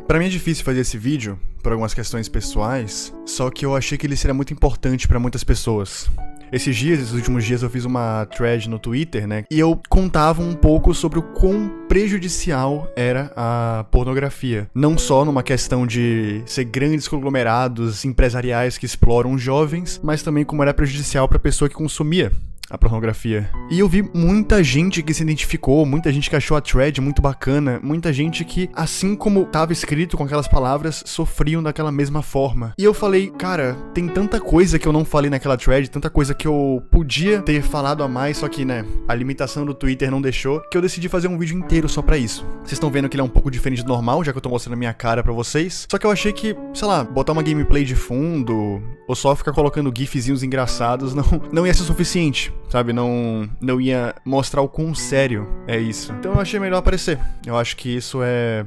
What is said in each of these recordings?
Pra mim é difícil fazer esse vídeo, por algumas questões pessoais, só que eu achei que ele seria muito importante pra muitas pessoas. Esses últimos dias eu fiz uma thread no Twitter, né, e eu contava um pouco sobre o quão prejudicial era a pornografia. Não só numa questão de ser grandes conglomerados empresariais que exploram jovens, mas também como era prejudicial pra pessoa que consumia a pornografia. E eu vi muita gente que se identificou, muita gente que achou a thread muito bacana, muita gente que, assim como tava escrito com aquelas palavras, sofriam daquela mesma forma. E eu falei, cara, tem tanta coisa que eu não falei naquela thread, tanta coisa que eu podia ter falado a mais, só que, né, a limitação do Twitter não deixou, que eu decidi fazer um vídeo inteiro só pra isso. Vocês estão vendo que ele é um pouco diferente do normal, já que eu tô mostrando a minha cara pra vocês, só que eu achei que, sei lá, botar uma gameplay de fundo, ou só ficar colocando gifzinhos engraçados, não ia ser suficiente. Sabe, não ia mostrar o quão sério é isso. Então eu achei melhor aparecer. Eu acho que isso é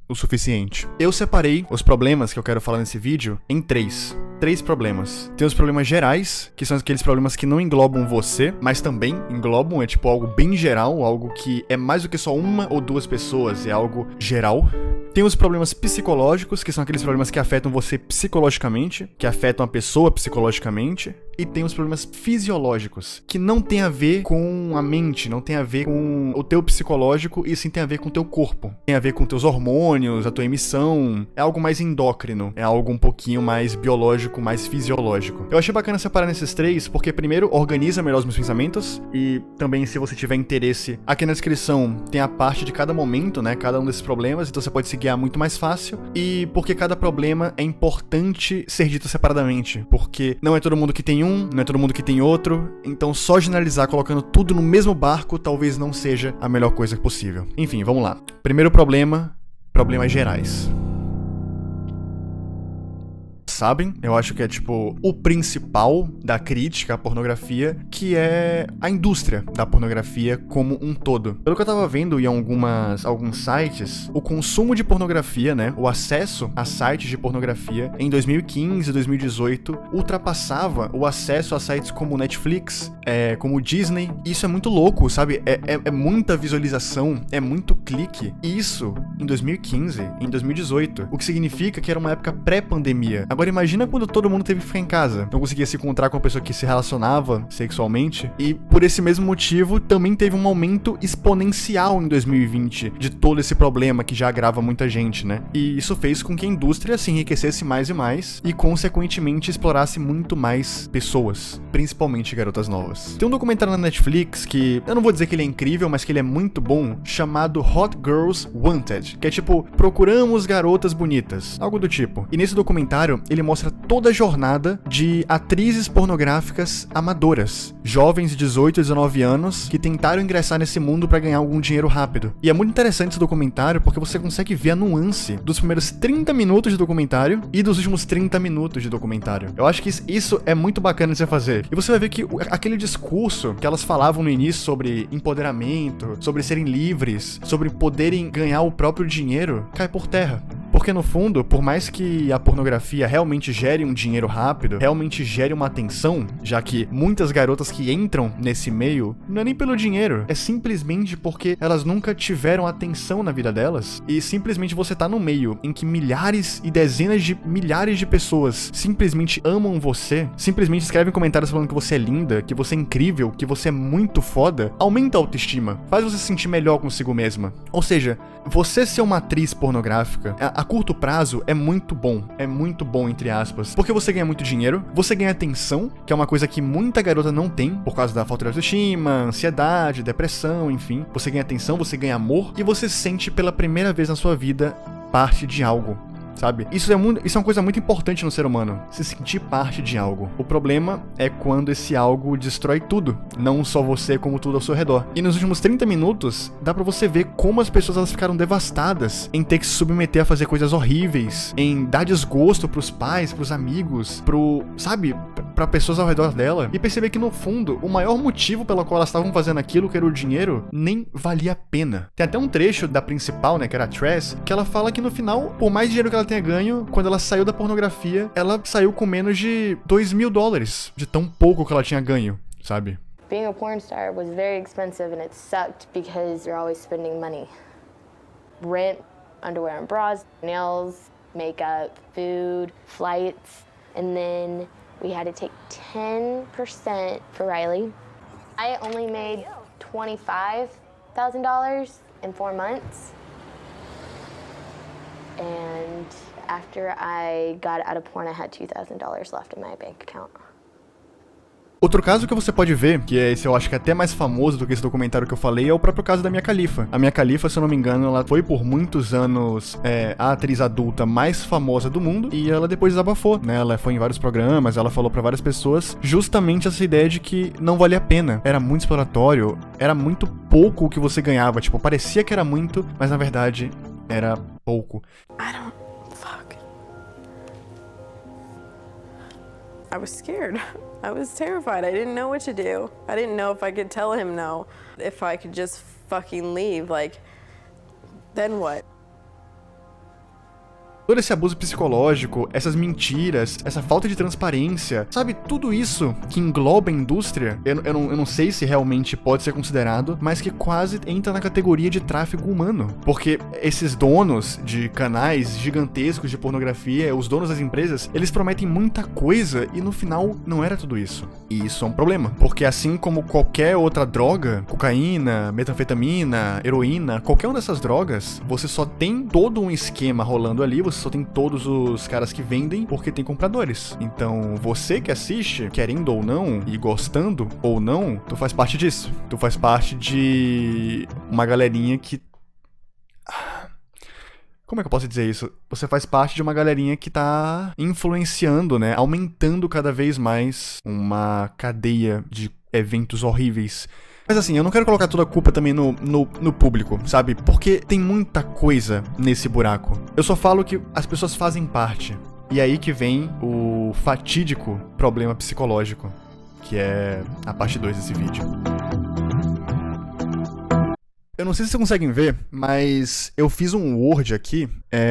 o suficiente. Eu separei os problemas que eu quero falar nesse vídeo em três problemas. Tem os problemas gerais, que são aqueles problemas que não englobam você, mas também englobam, é tipo algo bem geral, algo que é mais do que só uma ou duas pessoas, é algo geral. Tem os problemas psicológicos, que são aqueles problemas que afetam você psicologicamente, que afetam a pessoa psicologicamente. E tem os problemas fisiológicos, que não tem a ver com a mente, não tem a ver com o teu psicológico, e sim tem a ver com o teu corpo. Tem a ver com teus hormônios, a tua emissão. É algo mais endócrino, é algo um pouquinho mais biológico, mais fisiológico. Eu achei bacana separar nesses três, porque primeiro, organiza melhor os meus pensamentos, e também, se você tiver interesse, aqui na descrição tem a parte de cada momento, né, cada um desses problemas, então você pode se guiar muito mais fácil, e porque cada problema é importante ser dito separadamente, porque não é todo mundo que tem um, não é todo mundo que tem outro, então só generalizar colocando tudo no mesmo barco talvez não seja a melhor coisa possível. Enfim, vamos lá. Primeiro problema, problemas gerais. Sabem, eu acho que é tipo o principal da crítica à pornografia, que é a indústria da pornografia como um todo. Pelo que eu tava vendo em alguns sites, o consumo de pornografia, né, o acesso a sites de pornografia em 2015 e 2018 ultrapassava o acesso a sites como Netflix, como Disney. Isso é muito louco, sabe? É muita visualização, é muito clique. Isso em 2015, em 2018, o que significa que era uma época pré-pandemia. Agora imagina quando todo mundo teve que ficar em casa, não conseguia se encontrar com a pessoa que se relacionava sexualmente, e por esse mesmo motivo também teve um aumento exponencial em 2020 de todo esse problema que já agrava muita gente, né? E isso fez com que a indústria se enriquecesse mais e mais e consequentemente explorasse muito mais pessoas, principalmente garotas novas. Tem um documentário na Netflix que eu não vou dizer que ele é incrível, mas que ele é muito bom, chamado Hot Girls Wanted, que é tipo, procuramos garotas bonitas, algo do tipo. E nesse documentário ele mostra toda a jornada de atrizes pornográficas amadoras, jovens de 18 e 19 anos, que tentaram ingressar nesse mundo pra ganhar algum dinheiro rápido. E é muito interessante esse documentário porque você consegue ver a nuance dos primeiros 30 minutos de documentário e dos últimos 30 minutos de documentário. Eu acho que isso é muito bacana de você fazer. E você vai ver que aquele discurso que elas falavam no início sobre empoderamento, sobre serem livres, sobre poderem ganhar o próprio dinheiro, cai por terra. Porque no fundo, por mais que a pornografia realmente gere um dinheiro rápido, realmente gere uma atenção, já que muitas garotas que entram nesse meio, não é nem pelo dinheiro, é simplesmente porque elas nunca tiveram atenção na vida delas, e simplesmente você tá no meio em que milhares e dezenas de milhares de pessoas simplesmente amam você, simplesmente escrevem comentários falando que você é linda, que você é incrível, que você é muito foda, aumenta a autoestima, faz você se sentir melhor consigo mesma. Ou seja, você ser uma atriz pornográfica, a curto prazo é muito bom, entre aspas, porque você ganha muito dinheiro, você ganha atenção, que é uma coisa que muita garota não tem, por causa da falta de autoestima, ansiedade, depressão, enfim. Você ganha atenção, você ganha amor, e você se sente pela primeira vez na sua vida parte de algo. Sabe? Isso é uma coisa muito importante no ser humano, se sentir parte de algo. O problema é quando esse algo destrói tudo, não só você, como tudo ao seu redor. E nos últimos 30 minutos, dá pra você ver como as pessoas elas ficaram devastadas em ter que se submeter a fazer coisas horríveis, em dar desgosto pros pais, pros amigos, pra pessoas ao redor dela, e perceber que no fundo, o maior motivo pelo qual elas estavam fazendo aquilo, que era o dinheiro, nem valia a pena. Tem até um trecho da principal, né, que era a Tress, que ela fala que no final, por mais dinheiro que ela tenha ganho, quando ela saiu da pornografia, ela saiu com menos de $2.000, de tão pouco que ela tinha ganho, sabe? Being a porn star was very expensive and it sucked because you're always spending money. rent, underwear and bras, nails, makeup, food, flights, and then we had to take 10% for Riley. I only made $25,000 in 4 months. And after I got out of porn, I had $2,000 left in my bank account. Outro caso que você pode ver, que esse eu acho que é até mais famoso do que esse documentário que eu falei, é o próprio caso da Mia Khalifa. A Mia Khalifa, se eu não me engano, ela foi por muitos anos a atriz adulta mais famosa do mundo, e ela depois desabafou, né? Ela foi em vários programas, ela falou pra várias pessoas justamente essa ideia de que não valia a pena. Era muito exploratório, era muito pouco o que você ganhava. Tipo, parecia que era muito, mas na verdade era pouco. I was scared. I was terrified. I didn't know what to do. I didn't know if I could tell him no. If I could just fucking leave, like, then what? Todo esse abuso psicológico, essas mentiras, essa falta de transparência, sabe? Tudo isso que engloba a indústria, eu não sei se realmente pode ser considerado, mas que quase entra na categoria de tráfico humano. Porque esses donos de canais gigantescos de pornografia, os donos das empresas, eles prometem muita coisa e no final não era tudo isso. E isso é um problema. Porque assim como qualquer outra droga, cocaína, metanfetamina, heroína, qualquer uma dessas drogas, você só tem todo um esquema rolando ali, você só tem todos os caras que vendem porque tem compradores. Então, você que assiste, querendo ou não, e gostando ou não, tu faz parte disso. Tu faz parte de uma galerinha que... Como é que eu posso dizer isso? Você faz parte de uma galerinha que tá influenciando, né? Aumentando cada vez mais uma cadeia de eventos horríveis. Mas assim, eu não quero colocar toda a culpa também no público, sabe? Porque tem muita coisa nesse buraco. Eu só falo que as pessoas fazem parte. E aí que vem o fatídico problema psicológico, que é a parte 2 desse vídeo. Eu não sei se vocês conseguem ver, mas eu fiz um Word aqui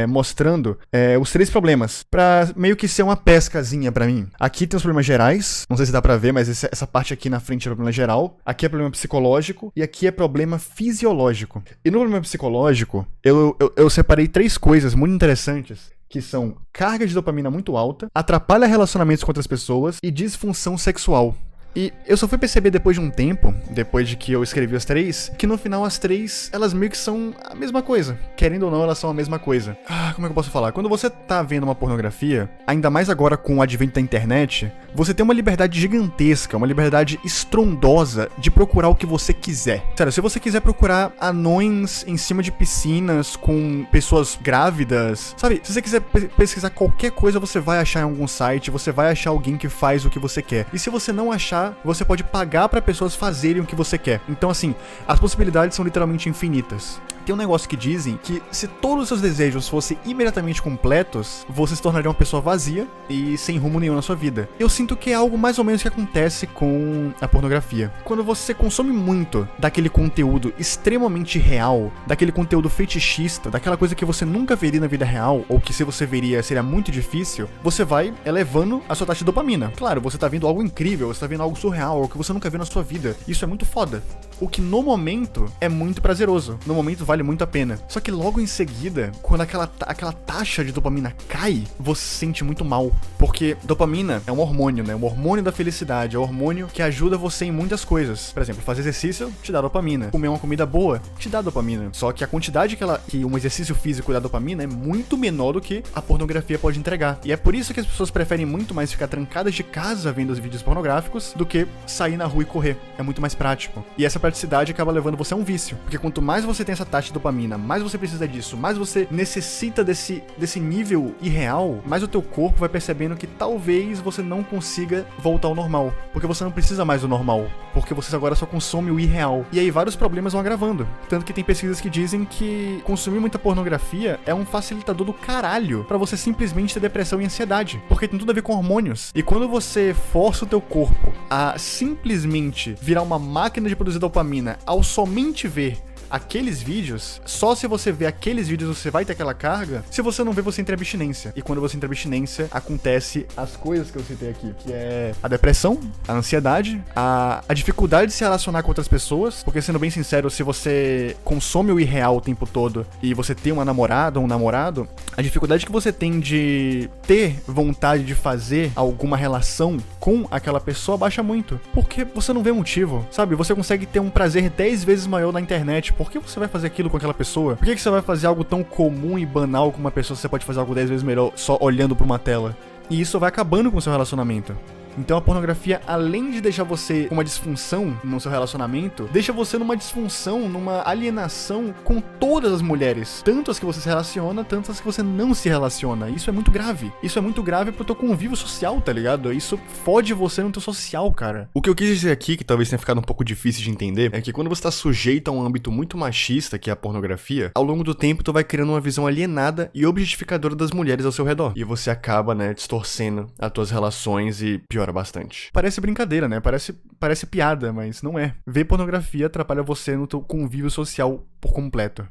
mostrando os 3 problemas, pra meio que ser uma pescazinha pra mim. Aqui tem os problemas gerais, não sei se dá pra ver, mas essa parte aqui na frente é problema geral. Aqui é problema psicológico e aqui é problema fisiológico. E no problema psicológico, eu separei 3 coisas muito interessantes, que são carga de dopamina muito alta, atrapalha relacionamentos com outras pessoas e disfunção sexual. E eu só fui perceber depois de um tempo, depois de que eu escrevi as 3, que no final as 3, elas meio que são a mesma coisa. Querendo ou não, elas são a mesma coisa. Como é que eu posso falar? Quando você tá vendo uma pornografia, ainda mais agora com o advento da internet, você tem uma liberdade gigantesca, uma liberdade estrondosa de procurar o que você quiser. Sério, se você quiser procurar anões em cima de piscinas com pessoas grávidas, sabe? Se você quiser pesquisar qualquer coisa, você vai achar em algum site, você vai achar alguém que faz o que você quer. E se você não achar, você pode pagar pra pessoas fazerem o que você quer. Então, assim, as possibilidades são literalmente infinitas. Tem um negócio que dizem que se todos os seus desejos fossem imediatamente completos, você se tornaria uma pessoa vazia e sem rumo nenhum na sua vida. Eu sinto que é algo mais ou menos que acontece com a pornografia. Quando você consome muito daquele conteúdo extremamente real, daquele conteúdo fetichista, daquela coisa que você nunca veria na vida real, ou que se você veria seria muito difícil, você vai elevando a sua taxa de dopamina. Claro, você tá vendo algo incrível, você tá vendo algo surreal, algo que você nunca viu na sua vida. Isso é muito foda. O que no momento é muito prazeroso. No momento vale muito a pena. Só que logo em seguida, quando aquela taxa de dopamina cai, você se sente muito mal. Porque dopamina é um hormônio, né? Um hormônio da felicidade. É um hormônio que ajuda você em muitas coisas. Por exemplo, fazer exercício te dá dopamina. Comer uma comida boa te dá dopamina. Só que a quantidade que um exercício físico dá dopamina é muito menor do que a pornografia pode entregar. E é por isso que as pessoas preferem muito mais ficar trancadas de casa vendo os vídeos pornográficos do que sair na rua e correr. É muito mais prático. E essa praticidade acaba levando você a um vício. Porque quanto mais você tem essa taxa de dopamina, mais você precisa disso, mais você necessita desse nível irreal, mais o teu corpo vai percebendo que talvez você não consiga voltar ao normal. Porque você não precisa mais do normal. Porque você agora só consome o irreal. E aí vários problemas vão agravando. Tanto que tem pesquisas que dizem que consumir muita pornografia é um facilitador do caralho pra você simplesmente ter depressão e ansiedade. Porque tem tudo a ver com hormônios. E quando você força o teu corpo a simplesmente virar uma máquina de produzir dopamina ao somente ver aqueles vídeos, só se você vê aqueles vídeos você vai ter aquela carga, se você não vê, você entra em abstinência. E quando você entra em abstinência, acontece as coisas que eu citei aqui, que é a depressão, a ansiedade, a dificuldade de se relacionar com outras pessoas, porque sendo bem sincero, se você consome o irreal o tempo todo e você tem uma namorada ou um namorado, a dificuldade que você tem de ter vontade de fazer alguma relação com aquela pessoa baixa muito, porque você não vê motivo, sabe? Você consegue ter um prazer 10 vezes maior na internet. Por que você vai fazer aquilo com aquela pessoa? Por que você vai fazer algo tão comum e banal com uma pessoa se você pode fazer algo 10 vezes melhor só olhando pra uma tela? E isso vai acabando com o seu relacionamento. Então a pornografia, além de deixar você com uma disfunção no seu relacionamento, deixa você numa disfunção, numa alienação com todas as mulheres. Tanto as que você se relaciona, tanto as que você não se relaciona. Isso é muito grave. Isso é muito grave pro teu convívio social, tá ligado? Isso fode você no teu social, cara. O que eu quis dizer aqui, que talvez tenha ficado um pouco difícil de entender, é que quando você tá sujeito a um âmbito muito machista, que é a pornografia, ao longo do tempo tu vai criando uma visão alienada e objetificadora das mulheres ao seu redor. E você acaba, né, distorcendo as tuas relações e piora bastante. Parece brincadeira, né? Parece piada, mas não é. Ver pornografia atrapalha você no teu convívio social por completo.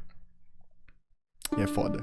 E é foda.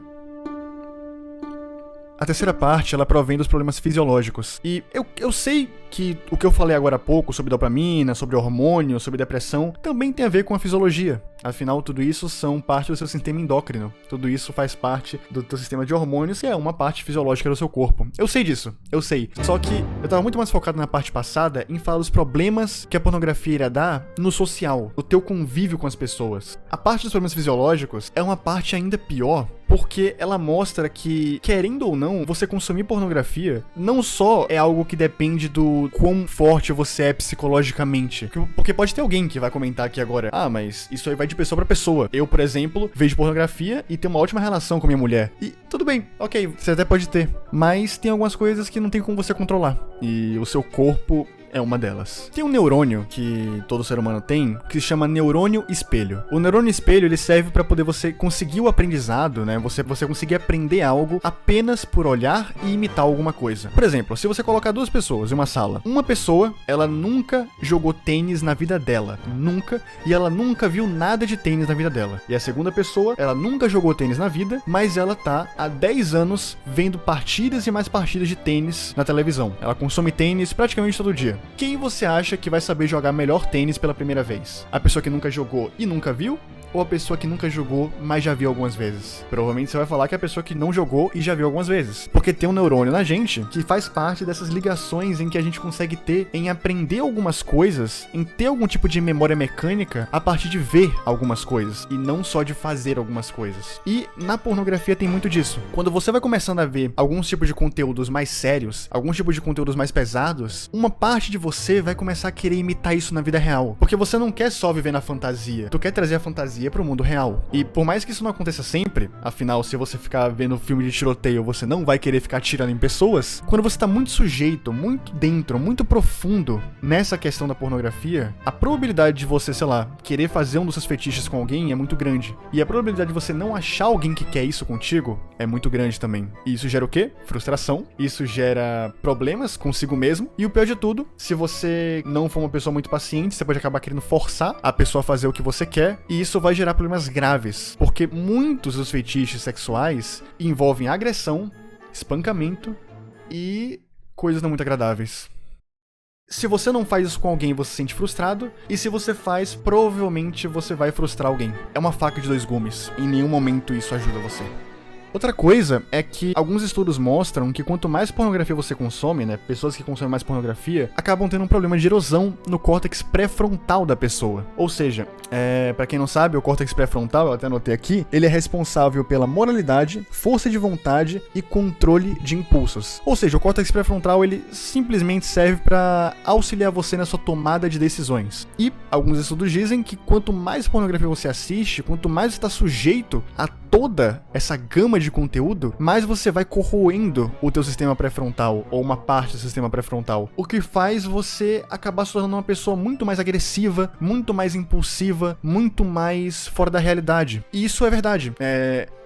A terceira parte, ela provém dos problemas fisiológicos. E eu sei que o que eu falei agora há pouco sobre dopamina, sobre hormônio, sobre depressão, também tem a ver com a fisiologia. Afinal, tudo isso são parte do seu sistema endócrino. Tudo isso faz parte do teu sistema de hormônios e é uma parte fisiológica do seu corpo. Eu sei disso, eu sei. Só que eu tava muito mais focado na parte passada em falar dos problemas que a pornografia irá dar no social, no teu convívio com as pessoas. A parte dos problemas fisiológicos é uma parte ainda pior, porque ela mostra que, querendo ou não, você consumir pornografia não só é algo que depende do quão forte você é psicologicamente. Porque pode ter alguém que vai comentar aqui agora, mas isso aí vai de pessoa pra pessoa. Eu, por exemplo, vejo pornografia e tenho uma ótima relação com minha mulher. E tudo bem, ok, você até pode ter. Mas tem algumas coisas que não tem como você controlar. E o seu corpo é uma delas. Tem um neurônio que todo ser humano tem, que se chama neurônio espelho. O neurônio espelho, ele serve para poder você conseguir o aprendizado, né? Você conseguir aprender algo apenas por olhar e imitar alguma coisa. Por exemplo, se você colocar duas pessoas em uma sala, uma pessoa, ela nunca jogou tênis na vida dela. Nunca. E ela nunca viu nada de tênis na vida dela. E a segunda pessoa, ela nunca jogou tênis na vida, mas ela tá há 10 anos vendo partidas e mais partidas de tênis na televisão. Ela consome tênis praticamente todo dia. Quem você acha que vai saber jogar melhor tênis pela primeira vez? A pessoa que nunca jogou e nunca viu? Ou a pessoa que nunca jogou, mas já viu algumas vezes? Provavelmente você vai falar que é a pessoa que não jogou e já viu algumas vezes. Porque tem um neurônio na gente que faz parte dessas ligações em que a gente consegue ter em aprender algumas coisas, em ter algum tipo de memória mecânica a partir de ver algumas coisas e não só de fazer algumas coisas. E na pornografia tem muito disso. Quando você vai começando a ver alguns tipos de conteúdos mais sérios, alguns tipos de conteúdos mais pesados, uma parte de você vai começar a querer imitar isso na vida real. Porque você não quer só viver na fantasia, tu quer trazer a fantasia pro mundo real. E por mais que isso não aconteça sempre, afinal, se você ficar vendo filme de tiroteio, você não vai querer ficar atirando em pessoas. Quando você tá muito sujeito, muito dentro, muito profundo nessa questão da pornografia, a probabilidade de você, sei lá, querer fazer um dos seus fetiches com alguém é muito grande. E a probabilidade de você não achar alguém que quer isso contigo é muito grande também. E isso gera o quê? Frustração. Isso gera problemas consigo mesmo. E o pior de tudo, se você não for uma pessoa muito paciente, você pode acabar querendo forçar a pessoa a fazer o que você quer, e isso vai gerar problemas graves, porque muitos dos fetiches sexuais envolvem agressão, espancamento e coisas não muito agradáveis. Se você não faz isso com alguém, você se sente frustrado, e se você faz, provavelmente você vai frustrar alguém. É uma faca de dois gumes, em nenhum momento isso ajuda você. Outra coisa é que alguns estudos mostram que quanto mais pornografia você consome, né, pessoas que consomem mais pornografia, acabam tendo um problema de erosão no córtex pré-frontal da pessoa. Ou seja, pra quem não sabe, o córtex pré-frontal, eu até anotei aqui, ele é responsável pela moralidade, força de vontade e controle de impulsos. Ou seja, o córtex pré-frontal, ele simplesmente serve para auxiliar você na sua tomada de decisões. E alguns estudos dizem que quanto mais pornografia você assiste, quanto mais você está sujeito a toda essa gama de conteúdo, mais você vai corroendo o teu sistema pré-frontal, ou uma parte do sistema pré-frontal, o que faz você acabar se tornando uma pessoa muito mais agressiva, muito mais impulsiva, muito mais fora da realidade. E isso é verdade.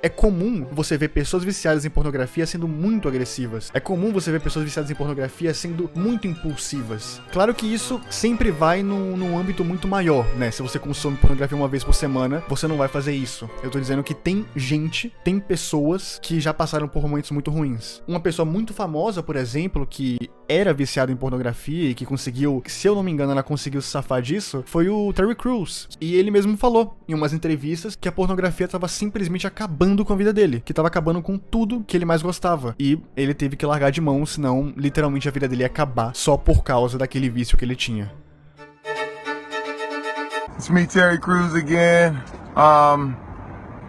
É comum você ver pessoas viciadas em pornografia sendo muito agressivas. É comum você ver pessoas viciadas em pornografia sendo muito impulsivas. Claro que isso sempre vai num âmbito muito maior, né? Se você consome pornografia uma vez por semana, você não vai fazer isso. Eu tô dizendo que tem pessoas que já passaram por momentos muito ruins. Uma pessoa muito famosa, por exemplo, que era viciada em pornografia e que conseguiu, se eu não me engano, ela conseguiu se safar disso, foi o Terry Crews. E ele mesmo falou em umas entrevistas que a pornografia tava simplesmente acabando com a vida dele, que tava acabando com tudo que ele mais gostava. E ele teve que largar de mão, senão literalmente a vida dele ia acabar só por causa daquele vício que ele tinha. It's me, Terry Crews again.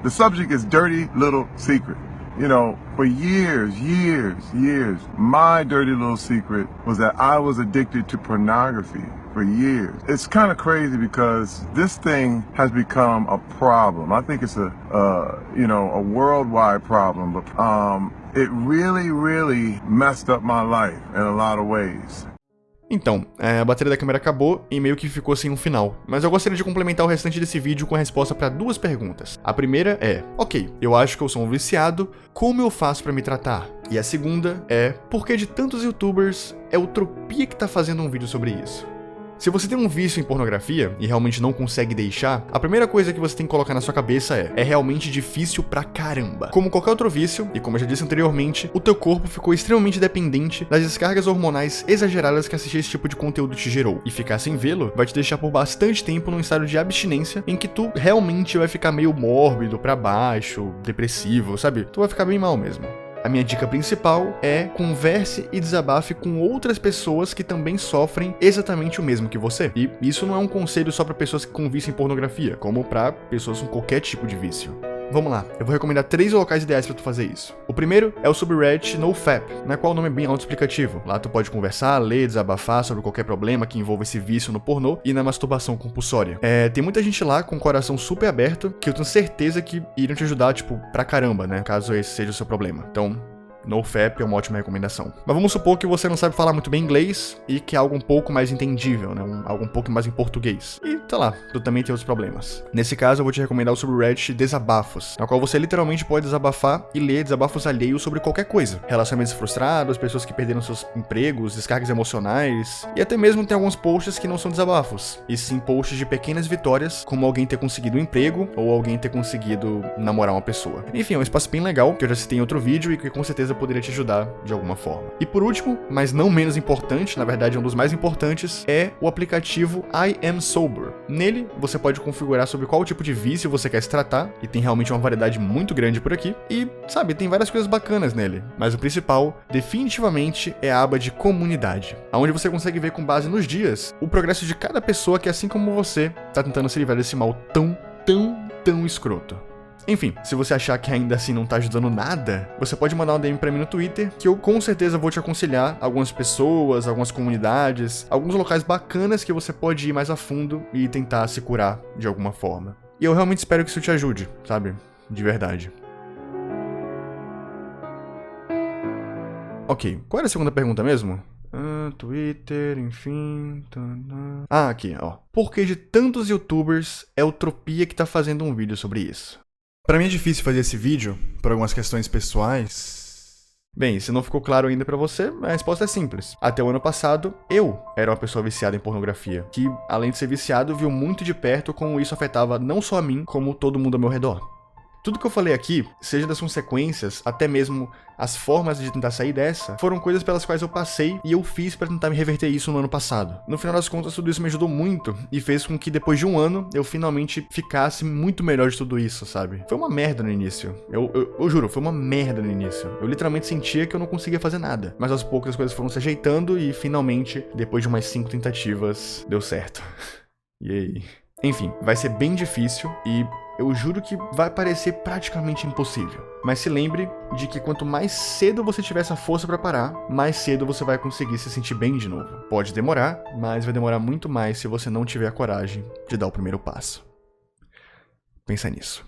The subject is dirty little secret. You know, for years, my dirty little secret was that I was addicted to pornography for years. It's kind of crazy because this thing has become a problem. I think it's a worldwide problem, but it really messed up my life in a lot of ways. Então, a bateria da câmera acabou e meio que ficou sem um final. Mas eu gostaria de complementar o restante desse vídeo com a resposta para 2 perguntas. A primeira é, ok, eu acho que eu sou um viciado, como eu faço para me tratar? E a segunda é, por que de tantos youtubers é o Tropia que tá fazendo um vídeo sobre isso? Se você tem um vício em pornografia e realmente não consegue deixar, a primeira coisa que você tem que colocar na sua cabeça é realmente difícil pra caramba. Como qualquer outro vício, e como eu já disse anteriormente, o teu corpo ficou extremamente dependente das descargas hormonais exageradas que assistir esse tipo de conteúdo te gerou. E ficar sem vê-lo vai te deixar por bastante tempo num estado de abstinência em que tu realmente vai ficar meio mórbido, pra baixo, depressivo, sabe? Tu vai ficar bem mal mesmo. A minha dica principal é converse e desabafe com outras pessoas que também sofrem exatamente o mesmo que você. E isso não é um conselho só para pessoas com vício em pornografia, como para pessoas com qualquer tipo de vício. Vamos lá, eu vou recomendar 3 locais ideais para tu fazer isso. O primeiro é o subreddit NoFap, na qual o nome é bem autoexplicativo. Lá tu pode conversar, ler, desabafar sobre qualquer problema que envolva esse vício no pornô e na masturbação compulsória. Tem muita gente lá com o coração super aberto, que eu tenho certeza que iriam te ajudar, pra caramba, né? Caso esse seja o seu problema. Então, NoFap é uma ótima recomendação. Mas vamos supor que você não sabe falar muito bem inglês e que é algo um pouco mais entendível, né? Algo um pouco mais em português. E, sei lá, tu também tem outros problemas. Nesse caso, eu vou te recomendar o subreddit Desabafos, na qual você literalmente pode desabafar e ler desabafos alheios sobre qualquer coisa. Relacionamentos frustrados, pessoas que perderam seus empregos, descargas emocionais, e até mesmo tem alguns posts que não são desabafos, e sim posts de pequenas vitórias, como alguém ter conseguido um emprego ou alguém ter conseguido namorar uma pessoa. Enfim, é um espaço bem legal, que eu já citei em outro vídeo e que com certeza poderia te ajudar de alguma forma. E por último, mas não menos importante, na verdade é um dos mais importantes, é o aplicativo I Am Sober. Nele, você pode configurar sobre qual tipo de vício você quer se tratar, e tem realmente uma variedade muito grande por aqui, e, sabe, tem várias coisas bacanas nele. Mas o principal, definitivamente, é a aba de comunidade, onde você consegue ver com base nos dias o progresso de cada pessoa que, assim como você, tá tentando se livrar desse mal tão escroto. Enfim, se você achar que ainda assim não tá ajudando nada, você pode mandar uma DM pra mim no Twitter, que eu com certeza vou te aconselhar algumas pessoas, algumas comunidades, alguns locais bacanas que você pode ir mais a fundo e tentar se curar de alguma forma. E eu realmente espero que isso te ajude, sabe? De verdade. Ok, qual era a segunda pergunta mesmo? Twitter, enfim... aqui, ó. Por que de tantos youtubers é o Tropia que tá fazendo um vídeo sobre isso? Pra mim é difícil fazer esse vídeo, por algumas questões pessoais. Bem, se não ficou claro ainda pra você, a resposta é simples. Até o ano passado, eu era uma pessoa viciada em pornografia, que, além de ser viciado, viu muito de perto como isso afetava não só a mim, como todo mundo ao meu redor. Tudo que eu falei aqui, seja das consequências, até mesmo as formas de tentar sair dessa, foram coisas pelas quais eu passei e eu fiz pra tentar me reverter isso no ano passado. No final das contas, tudo isso me ajudou muito e fez com que depois de um ano eu finalmente ficasse muito melhor de tudo isso, sabe? Foi uma merda no início. Eu juro, foi uma merda no início. Eu literalmente sentia que eu não conseguia fazer nada. Mas aos poucos as coisas foram se ajeitando e finalmente, depois de umas 5 tentativas, deu certo. E aí? Enfim, vai ser bem difícil e eu juro que vai parecer praticamente impossível. Mas se lembre de que quanto mais cedo você tiver essa força pra parar, mais cedo você vai conseguir se sentir bem de novo. Pode demorar, mas vai demorar muito mais se você não tiver a coragem de dar o primeiro passo. Pensa nisso.